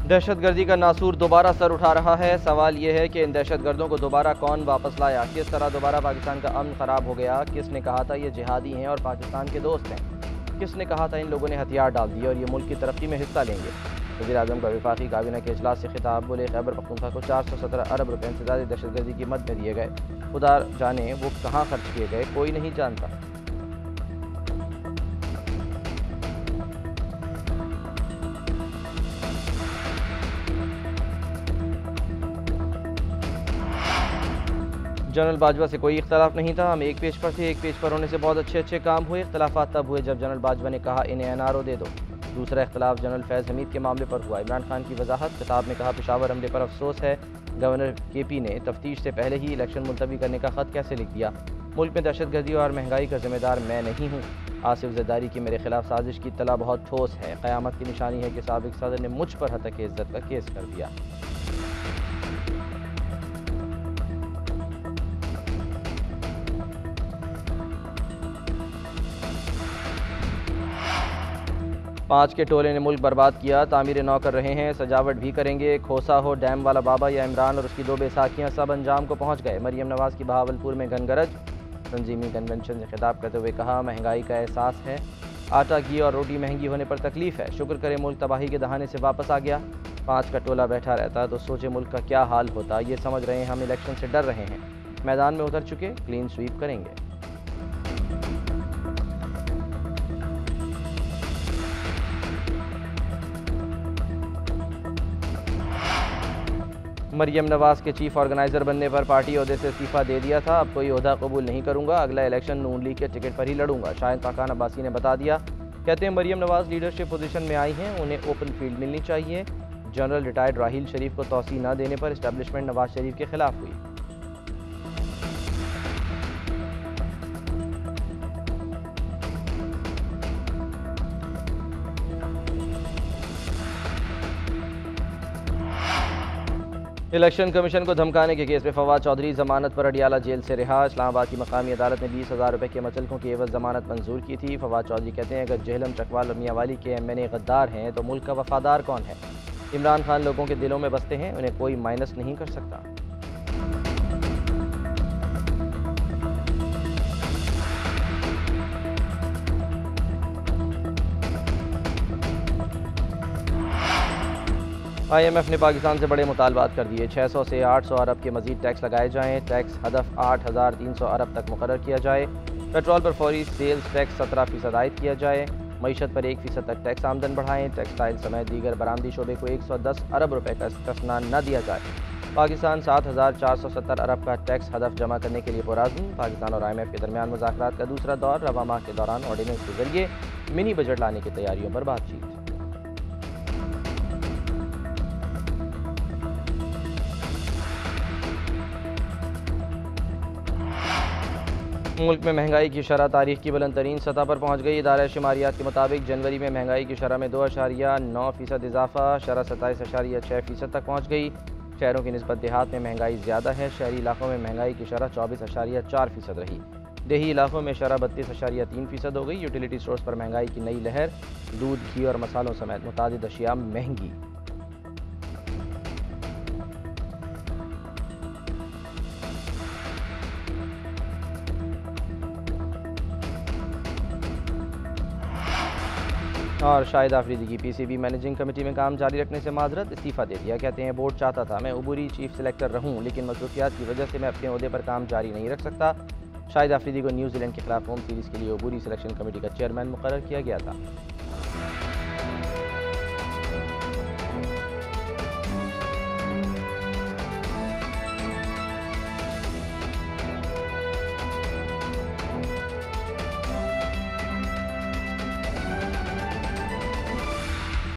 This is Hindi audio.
दहशतगर्दी का नासूर दोबारा सर उठा रहा है। सवाल यह है कि इन दहशतगर्दों को दोबारा कौन वापस लाया, किस तरह दोबारा पाकिस्तान का अमन ख़राब हो गया, किसने कहा था ये जिहादी हैं और पाकिस्तान के दोस्त हैं, किसने कहा था इन लोगों ने हथियार डाल दिए और ये मुल्क की तरक्की में हिस्सा लेंगे। वज़ीर-ए-आज़म का वफाकी काबीना के इजलास से खिताब। बोले खैबर पख्तूनख्वा को 417 अरब रुपये से ज़्यादा दहशतगर्दी की मद में दिए गए, खुदा जाने वो कहाँ खर्च किए गए, कोई नहीं जानता। जनरल बाजवा से कोई इख्तलाफ नहीं था, हम एक पेज पर थे, एक पेज पर होने से बहुत अच्छे काम हुए। इख्तलाफात तब हुए जब जनरल बाजवा ने कहा इन्हें एनआरओ दे दो। दूसरा इख्तलाफ जनरल फैज़ हमीद के मामले पर हुआ। इमरान खान की वजाहत। खिताब में कहा पेशावर हमले पर अफसोस है, गवर्नर KP ने तफ्तीश से पहले ही इलेक्शन मुलतवी करने का ख़त कैसे लिख दिया। मुल्क में दहशतगर्दी और महंगाई का जिम्मेदार मैं नहीं हूँ। आसिफ जरदारी की मेरे खिलाफ साजिश की इत्तला बहुत ठोस है। क़यामत की निशानी है कि साबिक़ सदर ने मुझ पर हतक इज़्ज़त का केस कर दिया। पाँच के टोले ने मुल्क बर्बाद किया, तामीर नौ कर रहे हैं, सजावट भी करेंगे। खोसा हो, डैम वाला बाबा या इमरान और उसकी दो बेसाखियाँ, सब अंजाम को पहुँच गए। मरियम नवाज़ की बहावलपुर में घनगरज। तंजीमी कन्वेंशन से खिताब करते हुए कहा महंगाई का एहसास है, आटा घी और रोटी महंगी होने पर तकलीफ़ है, शुक्र करे मुल्क तबाही के दहाने से वापस आ गया। पाँच का टोला बैठा रहता तो सोचे मुल्क का क्या हाल होता। ये समझ रहे हैं हम इलेक्शन से डर रहे हैं, मैदान में उतर चुके, क्लीन स्वीप करेंगे। मरियम नवाज़ के चीफ ऑर्गेनाइज़र बनने पर पार्टी ओहदे से इस्तीफ़ा दे दिया था, अब कोई ओहदा कबूल नहीं करूंगा, अगला इलेक्शन नून लीग के टिकट पर ही लड़ूंगा। शाहिद खाकान अब्बासी ने बता दिया। कहते हैं मरियम नवाज़ लीडरशिप पोजीशन में आई हैं, उन्हें ओपन फील्ड मिलनी चाहिए। जनरल रिटायर्ड राहील शरीफ को तौसी न देने पर इस्टेब्लिशमेंट नवाज शरीफ के खिलाफ हुई। इलेक्शन कमीशन को धमकाने के केस में फवाद चौधरी जमानत पर अडियाला जेल से रिहा। इस्लामाबाद की मकामी अदालत ने 20,000 रुपये के मुचलकों की एवज जमानत मंजूर की थी। फवाद चौधरी कहते हैं अगर जेहलम चकवाल और मियांवाली के MNA गद्दार हैं तो मुल्क का वफादार कौन है। इमरान खान लोगों के दिलों में बसते हैं, उन्हें कोई माइनस नहीं कर सकता। IMF ने पाकिस्तान से बड़े मुतालबात कर दिए। 600 से 800 अरब के मजीद टैक्स लगाए जाएँ। टैक्स हदफ 8,300 अरब तक मुकर्रर किया जाए। पेट्रोल पर फौरी सेल्स टैक्स 17% आयद किया जाए। मईशत पर 1% तक टैक्स आमदन बढ़ाएँ। टेक्सटाइल समेत दीगर बरामदी शोबे को 110 अरब रुपये का इस्तिस्ना न दिया जाए। पाकिस्तान 7,470 अरब का टैक्स हदफ जमा करने के लिए पुरअज़्म। पाकिस्तान और IMF के दरमियान मुज़ाकरात का दूसरा दौर। रवा माह के दौरान ऑर्डिनेंस के जरिए मिनी बजट लाने की तैयारियों पर बातचीत। मुल्क में महंगाई की शरह तारीख की बुलंद तरीन सतह पर पहुँच गई। इदारा शुमारियात के मुताबिक जनवरी में महंगाई की शरह में 2.9% इजाफा, शरह 27.6% तक पहुँच गई। शहरों की निस्बत देहात में महंगाई ज़्यादा है। शहरी इलाकों में महंगाई की शरह 24.4% रही। देही इलाकों में शरह 32.3% हो गई। यूटिलिटी स्टोर्स पर महंगाई की नई लहर, दूध, घी और मसालों समेत मुतादिद अशिया महंगी। और शाहिद आफरीदी की PCB मैनेजिंग कमेटी में काम जारी रखने से माजरत, इस्तीफ़ा दे दिया। कहते हैं बोर्ड चाहता था मैं उबूरी चीफ सेलेक्टर रहूं, लेकिन मसरूफियात की वजह से मैं अपने ओहदे पर काम जारी नहीं रख सकता। शाहिद आफरीदी को न्यूजीलैंड के खिलाफ होम सीरीज़ के लिए उबूरी सिलेक्शन कमेटी का चेयरमैन मुकर्रर किया गया था।